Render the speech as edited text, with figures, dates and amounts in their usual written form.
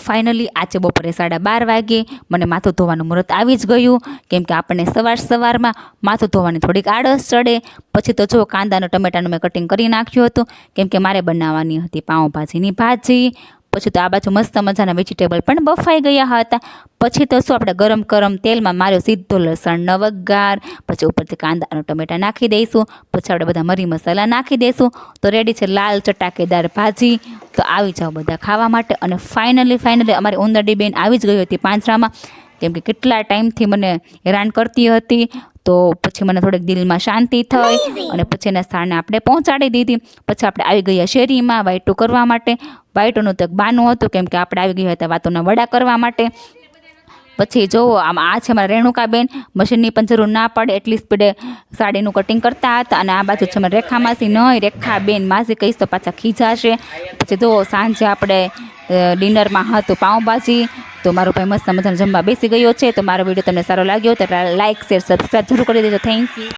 Finally આજે બપોરે 12:30 વાગે મને માથું ધોવાનું મુહૂર્ત આવી જ ગયું, કેમ કે આપણને સવારમાં માથું ધોવાની થોડીક આળસ ચડે. પછી તો જો કાંદાનું ટમેટાનું મેં કટિંગ કરી નાખ્યું હતું, કેમ કે મારે બનાવવાની હતી પાઉંભાજીની ભાજી. પછી તો આ બાજુ મસ્ત મજાના વેજીટેબલ પણ બફાઈ ગયા હતા. પછી તો શું આપણે ગરમ તેલમાં માર્યો સીધો લસણનો વઘાર. પછી ઉપરથી કાંદા અને ટમેટા નાખી દઈશું. પછી આપણે બધા મરી મસાલા નાખી દઈશું. તો રેડી છે લાલ ચટાકેદાર ભાજી. તો આવી જાઓ બધા ખાવા માટે. અને ફાઇનલી અમારી ઉંદરડી બેન આવી જ ગઈ હતી પાંજરામાં, કેમ કે કેટલા ટાઈમથી મને હેરાન કરતી હતી. તો પછી મને થોડીક દિલમાં શાંતિ થઈ અને પછી એના સ્થાને આપણે પહોંચાડી દીધી. પછી આપણે આવી ગયા શેરીમાં વાઈટું કરવા માટે. વાઈટુનું તો એક બાનું હતું, કેમ કે આપણે આવી ગયા હતા વાતોના વડા કરવા માટે. પછી જુઓ આમ આ છે મારા રેણુકાબેન, મશીનની પણ જરૂર ના પડે એટલી સ્પીડે સાડીનું કટિંગ કરતા હતા. અને આ બાજુ છે મારા રેખા માસી, નહીં રેખાબેન માસી કહીશ તો પાછા ખીજાશે. પછી જુઓ સાંજે આપણે ડિનરમાં હતું પાઉંભાજી. તો મારો ભાઈ મસ્ત મજાનો જમવા બેસી ગયો છે. તો મારો વિડીયો તમને સારો લાગ્યો તો લાઇક શેર સબસ્ક્રાઈબ જરૂર કરી દેજો. Thank you.